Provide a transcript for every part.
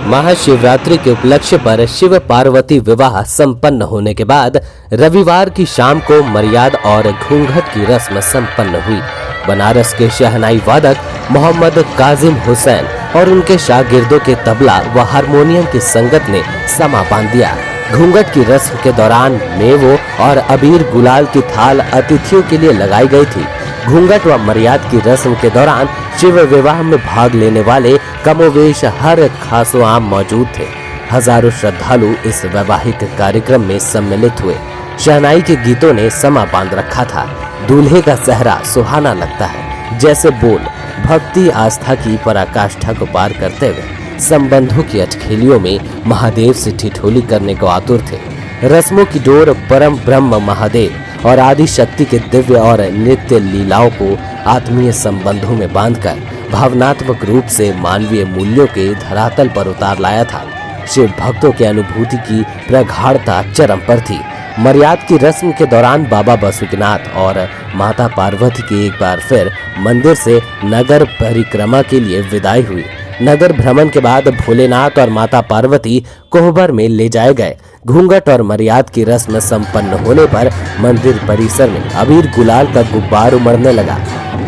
महाशिवरात्रि के उपलक्ष्य पर शिव पार्वती विवाह संपन्न होने के बाद रविवार की शाम को मर्याद और घूंघट की रस्म संपन्न हुई। बनारस के शहनाई वादक मोहम्मद काजिम हुसैन और उनके शागिर्दों के तबला व हारमोनियम की संगत ने समा बांध दिया। घूंघट की रस्म के दौरान मेवों और अबीर गुलाल की थाल अतिथियों के लिए लगाई गई थी। घूंघट व मर्याद की रस्म के दौरान शिव विवाह में भाग लेने वाले कमोवेश हर खासो आम मौजूद थे। हजारों श्रद्धालु इस वैवाहिक कार्यक्रम में सम्मिलित हुए। शहनाई के गीतों ने समा बांध रखा था। दूल्हे का चेहरा सुहाना लगता है, जैसे बोल भक्ति आस्था की पराकाष्ठा को पार करते हुए संबंधों की अटखेलियों में महादेव से ठिठोली करने को आतुर थे। रस्मों की डोर परम ब्रह्म महादेव और आदि शक्ति के दिव्य और नित्य लीलाओं को आत्मीय संबंधों में बांधकर भावनात्मक रूप से मानवीय मूल्यों के धरातल पर उतार लाया था। शिव भक्तों के अनुभूति की प्रगाढ़ता चरम पर थी। मर्याद की रस्म के दौरान बाबा बासुकीनाथ और माता पार्वती की एक बार फिर मंदिर से नगर परिक्रमा के लिए विदाई हुई। नगर भ्रमण के बाद भोलेनाथ और माता पार्वती कोहबर में ले जाए गए। घूंघट और मर्याद की रस्म संपन्न होने पर मंदिर परिसर में अबीर गुलाल का गुब्बार उमड़ने लगा।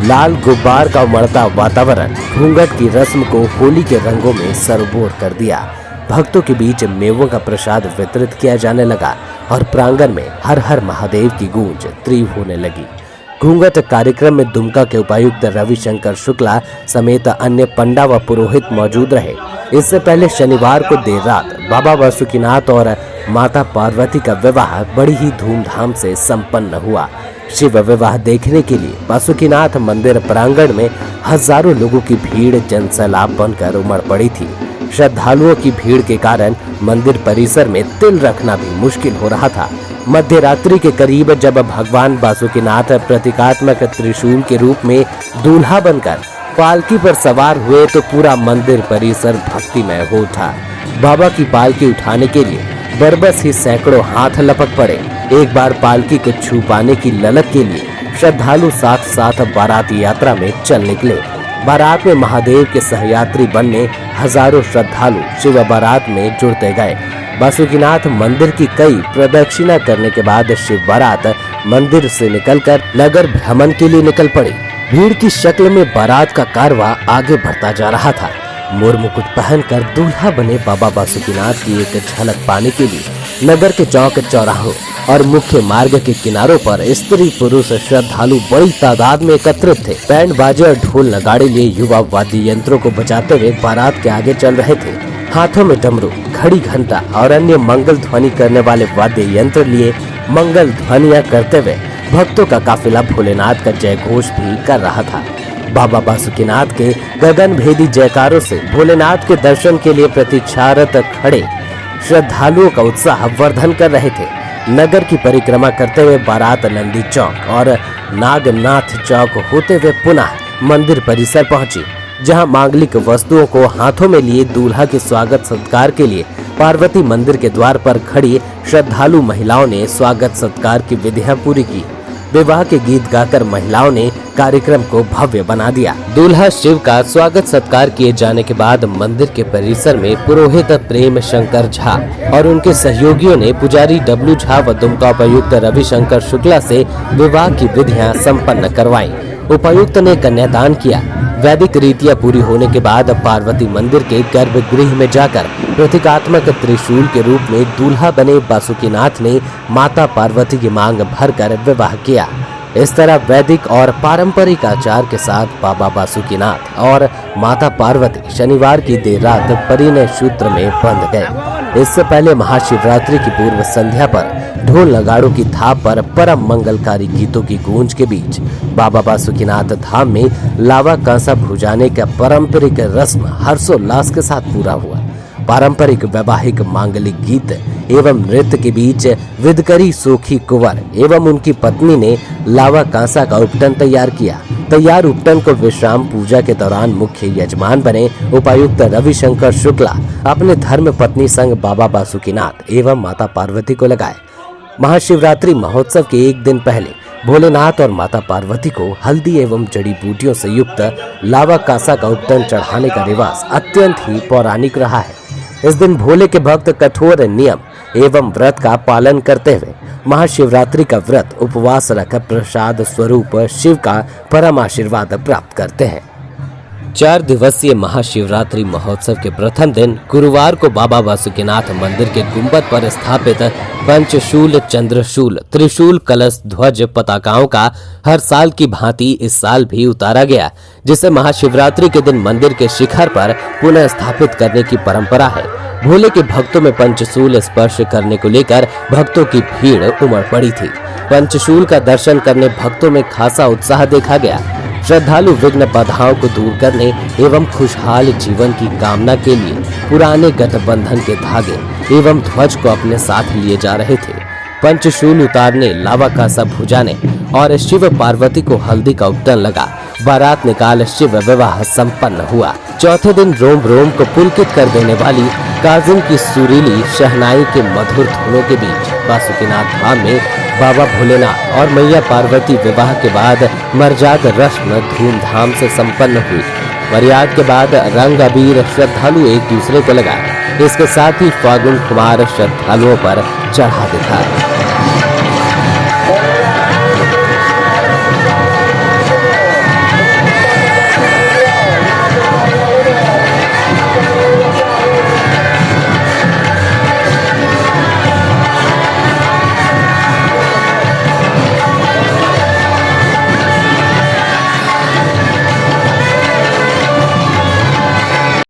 लाल गुब्बार का उमड़ता वातावरण घूंघट की रस्म को होली के रंगों में सरबोर कर दिया। भक्तों के बीच मेवों का प्रसाद वितरित किया जाने लगा और प्रांगण में हर हर महादेव की गूंज तीव्र होने लगी। घूंघट कार्यक्रम में दुमका के उपायुक्त रविशंकर शुक्ला समेत अन्य पंडा व पुरोहित मौजूद रहे। इससे पहले शनिवार को देर रात बाबा बासुकीनाथ और माता पार्वती का विवाह बड़ी ही धूमधाम से संपन्न हुआ। शिव विवाह देखने के लिए बासुकीनाथ मंदिर प्रांगण में हजारों लोगों की भीड़ जनसैलाब बनकर उमड़ पड़ी थी। श्रद्धालुओं की भीड़ के कारण मंदिर परिसर में तिल रखना भी मुश्किल हो रहा था। मध्य रात्रि के करीब जब भगवान बासुकीनाथ प्रतीकात्मक त्रिशूल के रूप में दूल्हा बनकर पालकी पर सवार हुए तो पूरा मंदिर परिसर भक्तिमय हो उठा। बाबा की पालकी उठाने के लिए बरबस ही सैकड़ों हाथ लपक पड़े। एक बार पालकी को छू पाने की ललक के लिए श्रद्धालु साथ साथ बाराती यात्रा में चल निकले। बारात में महादेव के सहयात्री बनने हजारों श्रद्धालु शिव बारात में जुड़ते गए। बासुकीनाथ मंदिर की कई प्रदक्षिणा करने के बाद शिव बारात मंदिर से निकलकर नगर भ्रमण के लिए निकल पड़ी। भीड़ की शक्ल में बारात का कारवां आगे बढ़ता जा रहा था। मोर मुकुट पहनकर दूल्हा बने बाबा बासुकीनाथ की एक झलक पाने के लिए नगर के चौक चौराहों और मुख्य मार्ग के किनारों पर स्त्री पुरुष श्रद्धालु बड़ी तादाद में एकत्रित थे। बैंड बाजे और ढोल नगाड़े लिए युवा वाद्य यंत्रों को बजाते हुए बारात के आगे चल रहे थे। हाथों में डमरू, घड़ी, घंटा और अन्य मंगल ध्वनि करने वाले वाद्य यंत्र लिए मंगल ध्वनियां करते हुए भक्तों का काफिला भोलेनाथ का जय घोष भी कर रहा था। बाबा बासुकीनाथ के गगन भेदी जयकारों से भोलेनाथ के दर्शन के लिए प्रतीक्षारत खड़े श्रद्धालुओं का उत्साह वर्धन कर रहे थे। नगर की परिक्रमा करते हुए बारात नंदी चौक और नागनाथ चौक होते हुए पुनः मंदिर परिसर पहुंची, जहां मांगलिक वस्तुओं को हाथों में लिए दूल्हा के स्वागत सत्कार के लिए पार्वती मंदिर के द्वार पर खड़ी श्रद्धालु महिलाओं ने स्वागत सत्कार की विधियां पूरी की। विवाह के गीत गाकर महिलाओं ने कार्यक्रम को भव्य बना दिया। दूल्हा शिव का स्वागत सत्कार किए जाने के बाद मंदिर के परिसर में पुरोहित प्रेम शंकर झा और उनके सहयोगियों ने पुजारी डब्लू झा व दुमका उपायुक्त रविशंकर शुक्ला से विवाह की विधियां संपन्न करवाई। उपायुक्त ने कन्यादान किया। वैदिक रीतियां पूरी होने के बाद पार्वती मंदिर के गर्भगृह में जाकर प्रतीकात्मक त्रिशूल के रूप में दूल्हा बने बासुकीनाथ ने माता पार्वती की मांग भरकर विवाह किया। इस तरह वैदिक और पारंपरिक आचार के साथ बाबा बासुकीनाथ और माता पार्वती शनिवार की देर रात परिणय सूत्र में बंध गए। इससे पहले महाशिवरात्रि की पूर्व संध्या पर ढोल नगाड़ों की थाप पर परम मंगलकारी गीतों की गूंज के बीच बाबा बासुकीनाथ धाम में लावा कांसा भुजाने का पारंपरिक रस्म हर्षोल्लास के साथ पूरा हुआ। पारंपरिक वैवाहिक मांगलिक गीत एवं नृत्य के बीच विदकरी सोखी कुंवर एवं उनकी पत्नी ने लावा कांसा का उपटन तैयार किया। तैयार उपटन को विश्राम पूजा के दौरान मुख्य यजमान बने उपायुक्त रविशंकर शुक्ला अपने धर्म पत्नी संग बाबा बासुकीनाथ एवं माता पार्वती को लगाए। महाशिवरात्रि महोत्सव के एक दिन पहले भोलेनाथ और माता पार्वती को हल्दी एवं जड़ी बूटियों से युक्त लावा कांसा का उपटन चढ़ाने का रिवाज अत्यंत ही पौराणिक रहा है। इस दिन भोले के भक्त कठोर नियम एवं व्रत का पालन करते हुए महाशिवरात्रि का व्रत उपवास रखकर प्रसाद स्वरूप शिव का परम आशीर्वाद प्राप्त करते हैं। 4 दिवसीय महाशिवरात्रि महोत्सव के प्रथम दिन गुरुवार को बाबा बासुकीनाथ मंदिर के गुंबद पर स्थापित पंचशूल, चंद्रशूल, त्रिशूल, कलश, ध्वज, पताकाओं का हर साल की भांति इस साल भी उतारा गया, जिसे महाशिवरात्रि के दिन मंदिर के शिखर पर पुनः स्थापित करने की परंपरा है। भोले के भक्तों में पंचशूल स्पर्श करने को लेकर भक्तों की भीड़ उमड़ पड़ी थी। पंचशूल का दर्शन करने भक्तों में खासा उत्साह देखा गया। श्रद्धालु विघ्न बाधाओं को दूर करने एवं खुशहाल जीवन की कामना के लिए पुराने गठबंधन के धागे एवं ध्वज को अपने साथ लिए जा रहे थे। पंचशूल उतारने, लावा कासा भुजाने और शिव पार्वती को हल्दी का उपटन लगा बारात निकाल शिव विवाह संपन्न हुआ। चौथे दिन रोम रोम को पुलकित कर देने वाली काजिम की सुरीली शहनाई के मधुर धुनों के बीच बासुकीनाथ धाम में बाबा भोलेनाथ और मैया पार्वती विवाह के बाद मर्जाद रस्म धूमधाम से संपन्न हुई। मर्याद के बाद रंग अबीर श्रद्धालु एक दूसरे को लगाए। इसके साथ ही फागुन खुमार श्रद्धालुओं पर चढ़ा दिखा।